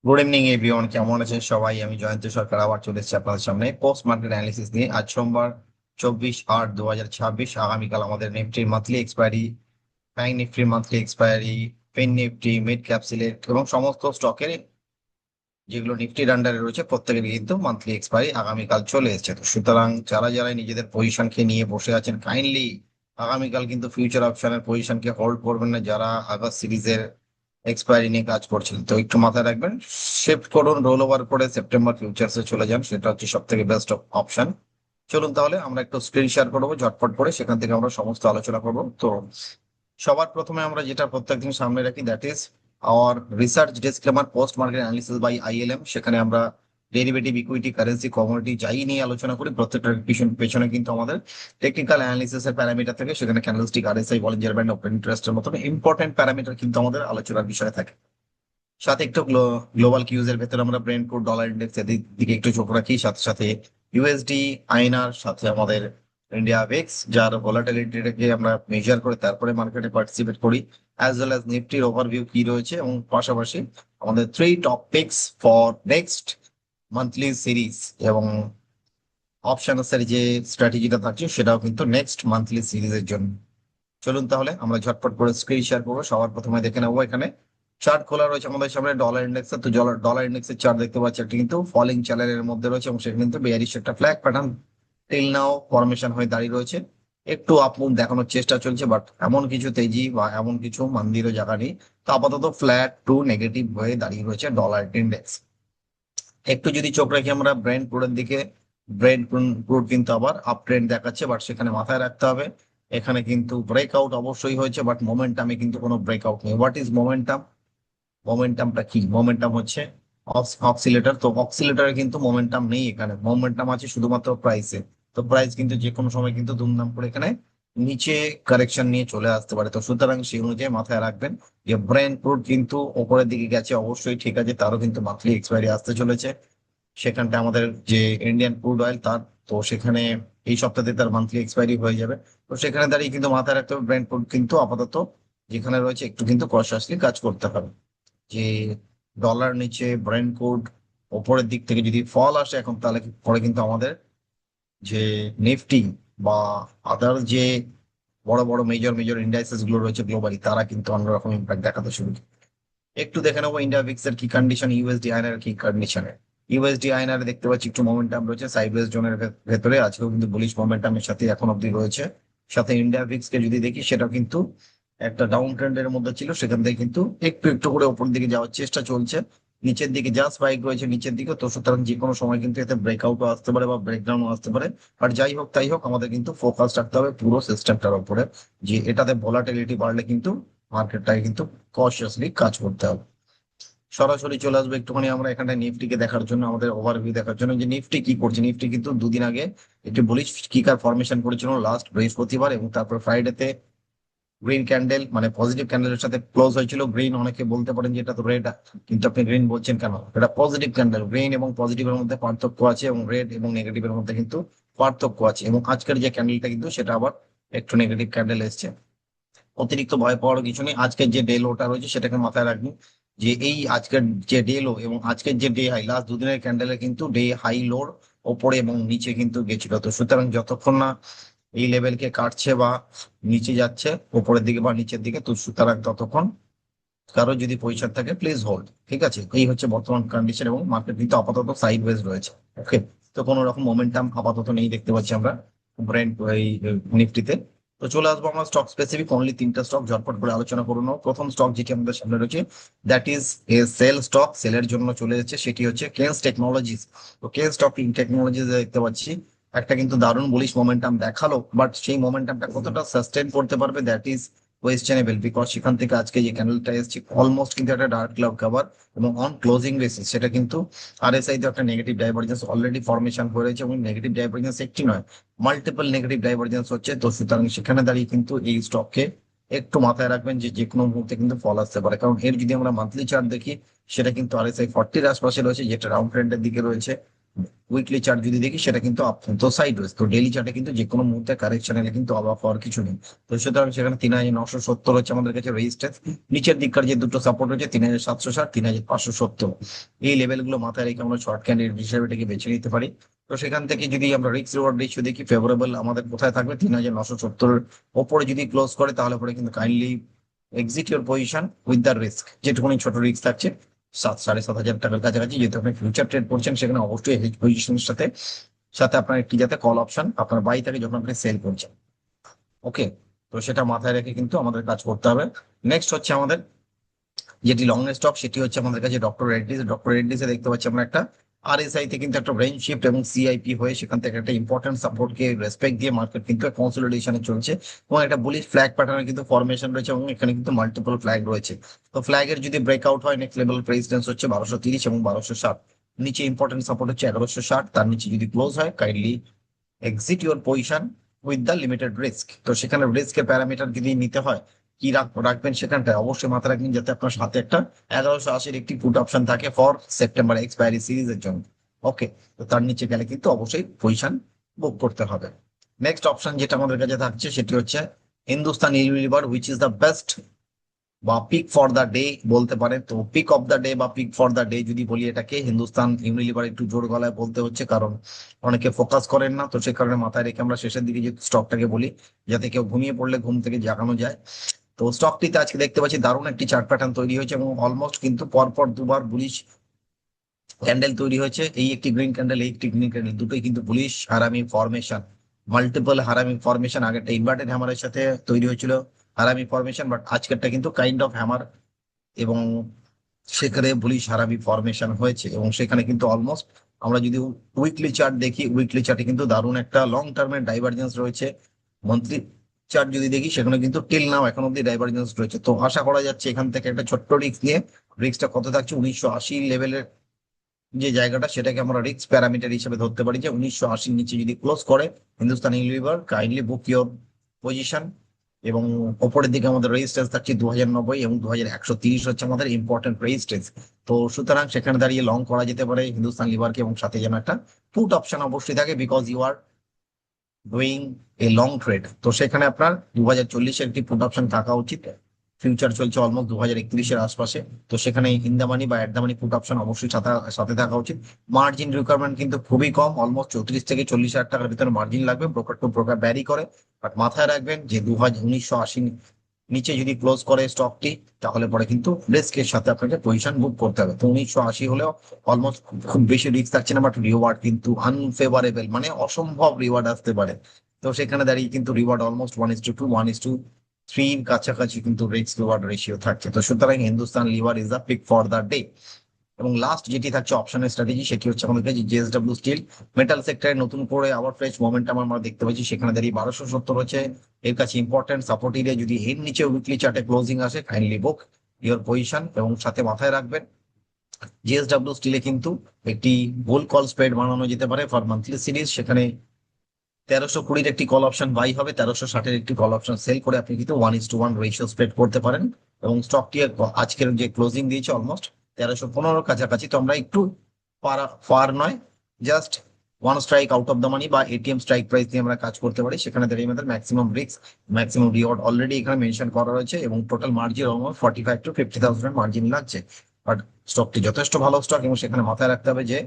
Good evening everyone, কেমন আছেন সবাই? আমি জয়ন্ত সরকার আবার চলে এসেছি আপনাদের সামনে পোস্ট মার্কেট অ্যানালিসিস নিয়ে। আজ সোমবার 24/8/2026। আগামীকাল আমাদের নিফটির মান্থলি এক্সপায়ারি, ব্যাংক নিফটির মান্থলি এক্সপায়ারি, পেন নিফটি, মিড ক্যাপ সিলেক্ট এবং সমস্ত স্টকের যেগুলো নিফটির আন্ডারে রয়েছে প্রত্যেকের কিন্তু মান্থলি এক্সপায়ারি আগামীকাল চলে এসেছে। তো সুতরাং যারা যারা নিজেদের পজিশনকে নিয়ে বসে আছেন, কাইন্ডলি আগামীকাল কিন্তু ফিউচার অপশনের পজিশনকে হোল্ড করবেন না। যারা আগস্ট সিরিজের এক্সপায়ারি নিয়ে কাজ করছেন তো একটু মাথায় রাখবেন, শিফট করুন, রোল ওভার করে সেপ্টেম্বর ফিউচার্সে চলে যান, সেটা হচ্ছে সব থেকে বেস্ট অপশন। চলুন তাহলে আমরা একটু স্ক্রিন শেয়ার করবো ঝটপট করে, সেখান থেকে আমরা সমস্ত আলোচনা করবো। তো সবার প্রথমে আমরা যেটা প্রত্যেকদিন সামনে রাখি, that is our research disclaimer post market analysis by ILM. সেখানে আমরা ডেরিভেটিভ, ইকুইটি, কারেন্সি, কমোডিটি যাই নিয়ে আলোচনা করি, প্রত্যেকটার পেছনে কিন্তু আমাদের টেকনিক্যাল অ্যানালিসিস এর প্যারামিটার থেকে, সেখানে candlestick, RSI, Bollinger band, open ইন্টারেস্টের মতন ইম্পর্টেন্ট প্যারামিটার কিন্তু আমাদের আলোচনার বিষয় থাকে। সাথে একটু গ্লোবাল কিউজ এর ভেতরে আমরা ব্রেন্ট ক্রুড, ডলার ইন্ডেক্স এর দিকে একটু চোখ রাখি, সাথে সাথে ইউএসডি, আইএনআর, সাথে আমাদের ইন্ডিয়া ভিক্স, যার ভোলাটিলিটিটাকে আমরা মেজার করে তারপরে মার্কেটে পার্টিসিপেট করি, অ্যাজ ওয়েল অ্যাজ নিফটির ওভারভিউ কি রয়েছে, এবং পাশাপাশি আমাদের three topics for next monthly series এবং অপশনস এর যে স্ট্র্যাটেজিটা থাকছে সেটাও কিন্তু নেক্সট মান্থলি সিরিজের জন্য। চলুন তাহলে আমরা ঝটপট করে স্ক্রিন শেয়ার করবো। সবার প্রথমে দেখে নেবো, এখানে চার্ট খোলা রয়েছে আমাদের সামনে ডলার ইন্ডেক্স। তো ডলার ইন্ডেক্সের চার্ট দেখতে পাচ্ছি, একটা কিন্তু ফলিং চ্যানেলের মধ্যে রয়েছে এবং সেখানে কিন্তু বেয়ারিশ একটা flag pattern till now formation হয়ে দাঁড়িয়ে রয়েছে। একটু আপমুভ দেখানোর চেষ্টা চলছে, বাট এমন কিছু তেজি বা এমন কিছু মন্দিরও জায়গা নেই। তো আপাতত ফ্ল্যাট টু নেগেটিভ হয়ে দাঁড়িয়ে রয়েছে ডলার ইন্ডেক্স। একটু যদি চোখ রাখি আমরা ব্রেন্ট ক্রুডের দিকে, ব্রেন্ট ক্রুড কিন্তু আবার আপ ট্রেন্ড দেখাচ্ছে, বাট সেখানে মাথায় রাখতে হবে এখানে কিন্তু ব্রেকআউট অবশ্যই হয়েছে, বাট মোমেন্টামে কিন্তু কোনো ব্রেকআউট নেই। What is momentum? মোমেন্টামটা কি? মোমেন্টাম হচ্ছে অক্সিলেটর। তো অক্সিলেটরে কিন্তু মোমেন্টাম নেই, এখানে মোমেন্টাম আছে শুধুমাত্র প্রাইসে। তো প্রাইস কিন্তু যে কোনো সময় কিন্তু দুমদাম করে এখানে নিচে কারেকশন নিয়ে চলে আসতে পারে। তো সুতরাং সেই অনুযায়ী মাথায় রাখবেন যে ব্রেন্ট ক্রুড কিন্তু ওপরের দিকে গেছে, অবশ্যই ঠিক আছে, তারও কিন্তু মান্থলি এক্সপায়ারি আসতে চলেছে। সেখানটা আমাদের যে ইন্ডিয়ান ক্রুড অয়েল তার, তো সেখানে এই সপ্তাহে তার মান্থলি এক্সপায়ারি হয়ে যাবে। তো সেখানে দাঁড়িয়ে কিন্তু মাথায় রাখতে হবে ব্র্যান্ড ক্রুড কিন্তু আপাতত যেখানে রয়েছে একটু কিন্তু কনসিয়াসলি কাজ করতে হবে। যে ডলার নিচে ব্র্যান্ড ক্রুড ওপরের দিক থেকে যদি ফল আসে এখন, তাহলে পরে কিন্তু আমাদের যে নিফটি বা আদার যে বড় বড় মেজর মেজর ইন্ডাইসেস গুলো রয়েছে গ্লোবালি, তারা কিন্তু অন্যরকম ইম্প্যাক্ট দেখাতে শুরু করে। একটু দেখে নেবো ইন্ডিয়া ভিক্স এর কি কন্ডিশন, ইউএসডি আইএনআর কি কন্ডিশনে। ইউএসডি আইএনআর দেখতে পাচ্ছি একটু মোমেন্টাম রয়েছে সাইডওয়েজ জোনের ভেতরে, আজকেও কিন্তু বুলিশ মোমেন্টামের সাথে এখন অব্দি রয়েছে। সাথে ইন্ডিয়া ভিক্স কে যদি দেখি, সেটা কিন্তু একটা ডাউন ট্রেন্ডের মধ্যে ছিল, সেখান থেকে কিন্তু একটু একটু করে উপর দিকে যাওয়ার চেষ্টা চলছে। নিচের দিকে যা স্পাইক রয়েছে নিচের দিকে, তো সুতরাং যে কোনো সময় কিন্তু এতে ব্রেকআউটও আসতে পারে বা ব্রেকডাউনও আসতে পারে। আর যাই হোক তাই হোক, আমাদের কিন্তু ফোকাস রাখতে হবে পুরো সিস্টেমটার উপরে, যে এটাতে ভোলাটিলিটি বাড়লে কিন্তু মার্কেটটাকে কিন্তু কশিয়াসলি কাজ করতে হবে। সরাসরি চলে আসবে একটুখানি আমরা এখানে নিফটিকে দেখার জন্য, আমাদের ওভারভিউ দেখার জন্য যে নিফটি কি করছে। নিফটি কিন্তু দুদিন আগে একটি বুলিশ কিকার ফরমেশন করেছিল লাস্ট বৃহস্পতিবার, এবং তারপর ফ্রাইডেতে গ্রিন ক্যান্ডেল মানে পজিটিভ ক্যান্ডেলের সাথে ক্লোজ হয়েছিল। গ্রিন, অনেকে বলতে পারেন যে এটা তো রেড, কিন্তু আপনি গ্রিন বলছেন কেন? এটা পজিটিভ ক্যান্ডেল। গ্রিন এবং পজিটিভের মধ্যে পার্থক্য আছে, এবং রেড এবং নেগেটিভের মধ্যে কিন্তু পার্থক্য আছে। এবং আজকের যে ক্যান্ডেলটা কিন্তু সেটা আবার একটু নেগেটিভ ক্যান্ডেল এসছে। অতিরিক্ত ভয় পাওয়ার কিছু নেই। আজকের যে ডে লোটা রয়েছে সেটাকে মাথায় রাখবেন, যে এই আজকের যে ডে লো এবং আজকের যে ডে হাই, লাস্ট দুদিনের ক্যান্ডেলে কিন্তু ডে হাই লোর ওপরে এবং নিচে কিন্তু গেছিল। তো সুতরাং যতক্ষণ না এই লেভেলকে কাটছে বা নিচে যাচ্ছে উপরের দিকে বা নিচের দিকে, তো সুতরাং ততক্ষণ কারো যদি পজিশন থাকে প্লিজ হোল্ড। ঠিক আছে, এই হচ্ছে বর্তমান কন্ডিশন, এবং মার্কেট কিন্তু আপাতত সাইড ওয়েজ রয়েছে। ওকে, তো কোনো রকম মোমেন্টাম আপাতত নেই দেখতে পাচ্ছি আমরা ব্র্যান্ড এই নিফটিতে। তো চলে আসবো আমরা স্টক স্পেসিফিক অনলি তিনটা স্টক ঝটপট করে আলোচনা করুন। প্রথম স্টক যেটি আমাদের সামনে রয়েছে, that is a sell stock, সেলের জন্য চলে যাচ্ছে, সেটি হচ্ছে কেন্স টেকনোলজিস। তো কেন্স টেকনোলজিস দেখতে পাচ্ছি একটা কিন্তু দারুণ বুলিশ মোমেন্টাম দেখালো, বাট সেই মোমেন্টামটা কতটা সাস্টেন করতে পারবে দ্যাট ইজ কোয়েশ্চেনেবল। বিকজ সেখান থেকে আজকে যে ক্যান্ডেলটা এসেছে অলমোস্ট কিন্তু একটা ডার্ক ক্লাউড কভার, এবং অন ক্লোজিং বেসিস সেটা কিন্তু আরএসআই তে একটা নেগেটিভ ডাইভারজেন্স অলরেডি ফরমেশন করেছে, এবং নেগেটিভ ডাইভারজেন্স একটি নয়, মাল্টিপল নেগেটিভ ডাইভারজেন্স হচ্ছে। তো সুতরাং সেখানে দাঁড়িয়ে কিন্তু এই স্টককে একটু মাথায় রাখবেন যে যে কোনো মুহূর্তে কিন্তু ফল আসতে পারে। কারণ এর যদি আমরা মান্থলি চার্ট দেখি, সেটা কিন্তু আরএসআই 40-এর আশপাশে রয়েছে, যেটা রাউন্ড ট্রেন্ডের দিকে রয়েছে। উইকলি চার্ট যদি দেখি সেটা কিন্তু আপ তো সাইডওয়েজ, তো ডেইলি চার্টে কিন্তু যে কোনো মুহূর্তে কারেকশন এলে কিন্তু অবাক হওয়ার কিছু নেই। তো সুতরাং সেখানে 3970 হচ্ছে আমাদের কাছে রেজিস্ট্যান্স। নিচের দিককার যে দুটো সাপোর্ট হচ্ছে 3760, 3570, এই লেভেলগুলো মাথায় রেখে আমরা শর্ট ক্যান্ডিডেট হিসেবে এটাকে বেছে নিতে পারি। তো সেখান থেকে যদি আমরা রিস্ক রিওয়ার্ড রেশিও দেখি, ফেভারেবল আমাদের কোথায় থাকবে, 3970 ওপরে যদি ক্লোজ করে তাহলে পরে কিন্তু kindly exit your position with the risk, যেটুকুনি ছোট রিস্ক থাকছে 7,500 টাকার কাছাকাছি। যেহেতু আপনি ফিউচার ট্রেড করছেন সেখানে অবশ্যই হেজ পজিশনের সাথে সাথে আপনার একটি যাতে কল অপশন আপনার বাই থাকে যখন আপনি সেল করছেন। ওকে, তো সেটা মাথায় রেখে কিন্তু আমাদের কাজ করতে হবে। নেক্সট হচ্ছে আমাদের যেটি লং স্টক, সেটি হচ্ছে আমাদের কাছে ডক্টর রেড্ডিস। ডক্টর রেড্ডিসে দেখতে পাচ্ছি আমরা একটা আরএসআই তে কিন্তু একটা রেঞ্জ শিফট এবং সিআইপি হয়ে সেখান থেকে একটা ইম্পর্টেন্ট সাপোর্টকে রেসপেক্ট দিয়ে মার্কেট কিন্তু কনসোলিডেশনে চলছে এবং একটা বুলিশ ফ্ল্যাগ প্যাটার্নের কিন্তু ফরমেশন রয়েছে এবং এখানে কিন্তু মাল্টিপল ফ্ল্যাগ রয়েছে। তো ফ্ল্যাগের যদি ব্রেকআউট হয় নেক্সট লেভেল রেজিস্ট্যান্স হচ্ছে 1230 এবং 1260, নিচে ইম্পর্টেন্ট সাপোর্ট হচ্ছে 1160, তার নিচে যদি ক্লোজ হয় kindly exit your position with the limited risk. তো সেখানে রিস্কের প্যারামিটার যদি নিতে হয় কি রাখবেন সেখানটায় অবশ্যই মাথায় রাখবেন যাতে আপনার সাথে একটা 1180-র একটি পুট অপশন থাকে ফর সেপ্টেম্বর এক্সপায়ারি সিরিজের জন্য। ওকে, তো তার নিচে গেলে কিন্তু অবশ্যই পজিশন বুক করতে হবে। নেক্সট অপশন যেটা আমাদের কাছে থাকছে সেটি হচ্ছে Hindustan Unilever, which is the best বা পিক ফর দ্য ডে বলতে পারেন। তো পিক অফ দ্য ডে বা পিক ফর দ্য ডে যদি বলি এটাকে, হিন্দুস্তান ইউনিলিভার একটু জোর গলায় বলতে হচ্ছে কারণ অনেকে ফোকাস করেন না। তো সে কারণে মাথায় রেখে আমরা শেষের দিকে যে স্টকটাকে বলি যাতে কেউ ঘুমিয়ে পড়লে ঘুম থেকে জাগানো যায়। তো স্টকটিতে আজকে দেখতে পাচ্ছি দারুণ একটি চার্ট প্যাটার্ন তৈরি হয়েছে এবং অলমোস্ট কিন্তু পরপর দুবার বুলিশ ক্যান্ডেল তৈরি হয়েছে। এই একটি গ্রিন ক্যান্ডেল, এই একটি গ্রিন ক্যান্ডেল, দুটোই কিন্তু বুলিশ হারামি ফরমেশন, মাল্টিপল হারামি ফরমেশন। আগেরটা ইনভার্টেড হ্যামারের সাথে তৈরি হয়েছিল হারামি ফরমেশন, বাট আজকেরটা কিন্তু কাইন্ড অফ হ্যামার এবং সেখানে বুলিশ হারামি ফরমেশন হয়েছে এবং সেখানে কিন্তু অলমোস্ট আমরা যদি উইকলি চার্ট দেখি, উইকলি চার্টে কিন্তু দারুণ একটা লং টার্মের ডাইভারজেন্স রয়েছে। মান্থলি চার্ট যদি দেখি সেখানে কিন্তু টিল নাও এখন অব্দি ডাইভারজেন্স রয়েছে। তো আশা করা যাচ্ছে এখান থেকে একটা ছোট্ট রিস্ক নিয়ে, রিস্কটা কত থাকছে 1980 লেভেলের যে জায়গাটা সেটাকে আমরা রিস্ক প্যারামিটার হিসেবে ধরতে পারি যে 1980 নিচে যদি ক্লোজ করে Hindustan Unilever kindly book your position. এবং ওপরের দিকে আমাদের রেজিস্ট্যান্স থাকছে 2090 এবং 2130 হচ্ছে আমাদের ইম্পর্টেন্ট রেজিস্ট্যান্স। তো সুতরাং সেখানে দাঁড়িয়ে লং করা যেতে পারে হিন্দুস্তান লিভারকে এবং সাথে যেন একটা পুট অপশন অবশ্যই থাকে because you are doing a long trade. তো সেখানে আপনার 2040-এর একটি পুট অপশন থাকা উচিত। ফিউচার চলছে অলমোস্ট 2031-এর আশপাশে, তো সেখানে ইন দা মানি বা এট দা মানি পুট অপশন অবশ্যই সাথে সাথে থাকা উচিত। মার্জিন রিকোয়ারমেন্ট কিন্তু খুবই কম, অলমোস্ট 34 থেকে 40 হাজার টাকার ভিতরে মার্জিন লাগবে, ব্রোকার টু ব্রোকার ব্যারি করে। বাট মাথায় রাখবেন যে 1980 নিচে যদি ক্লোজ করে স্টকটি তাহলে পরে কিন্তু রিস্কের সাথে আপনাকে পজিশন বুক করতে হবে। তো 1980 হলেও অলমোস্ট খুব বেশি রিস্ক থাকছে না, বাট রিওয়ার্ড কিন্তু আনফেভারেবল, মানে অসম্ভব রিওয়ার্ড আসতে পারে। তো সেখানে দাঁড়িয়ে কিন্তু রিওয়ার্ড অলমোস্ট 1:2, 1:3 কাছাকাছি কিন্তু রিস্ক রিওয়ার্ড রেশিও থাকছে। তো সুতরাং Hindustan Lever is the pick for the day. এবং লাস্ট যেটি থাকছে অপশনের স্ট্র্যাটেজি সেটি হচ্ছে আমাদের কাছে জেএসডব্লিউ স্টিল। মেটাল সেক্টরে নতুন করে আবার ফ্রেশ মোমেন্টাম আমরা দেখতে পাচ্ছি, সেখানে দাঁড়িয়ে 1270 হচ্ছে এর কাছে ইম্পর্টেন্ট সাপোর্ট এরিয়া। যদি এর নিচে উইকলি চার্টে ক্লোজিং আসে কাইন্ডলি বুক ইওর পজিশন। এবং সাথে মাথায় রাখবেন জেএসডব্লিউ স্টিলে কিন্তু একটি বুল কল স্প্রেড বানানো যেতে পারে ফর মান্থলি সিরিজ। সেখানে 1320-র একটি কল অপশন বাই হবে, 1360-এর একটি কল অপশন সেল করে আপনি কিন্তু 1:1 রেশিও স্প্রেড করতে পারেন। এবং স্টকটি আজকের যে ক্লোজিং দিয়েছে অলমোস্ট 1315-র কাছাকাছি। তো আমরা একটু ফার নয়, just one strike out of the money বা এটিএম স্ট্রাইক প্রাইস দিয়ে আমরা কাজ করতে পারি। সেখানে দাঁড়িয়ে আমাদের maximum risk maximum reward already এখানে মেনশন করা রয়েছে এবং total margin almost 45,000 to 50,000 margin লাগছে। বাট স্টকটি যথেষ্ট ভালো স্টক এবং সেখানে মাথায় রাখতে হবে যে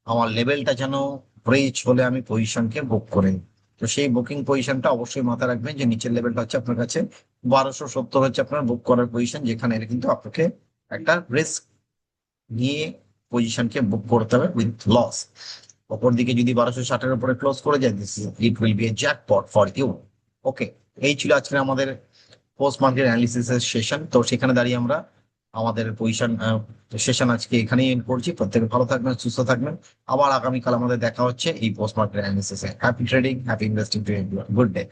আমার লেভেলটা যেন ব্রেচ হলে আমি পজিশনকে বুক করে নিই। তো সেই বুকিং পজিশনটা অবশ্যই মাথায় রাখবেন যে নিচের লেভেলটা হচ্ছে আপনার কাছে 1270 হচ্ছে আপনার বুক করার পজিশন, যেখানে এটা কিন্তু আপনাকে একটা রিস্ক নিয়ে পজিশনকে বুক করতে হবে উইথ লস। অপর দিকে যদি 1260-এর উপরে ক্লোজ করে যায় this it will be a jackpot for you. Okay, এই ছিল আজকে আমাদের পোস্ট মার্কেট অ্যানালিসিস এর সেশন। তো সেখানে দাঁড়িয়ে আমরা আমাদের পজিশন সেশন আজকে এখানেই এন্ড করছি। প্রত্যেকে ভালো থাকবেন, সুস্থ থাকবেন। আবার আগামীকাল আমাদের দেখা হচ্ছে এই পোস্ট মার্কেট অ্যানালিসিসে। Happy trading, happy investing to everyone, good day.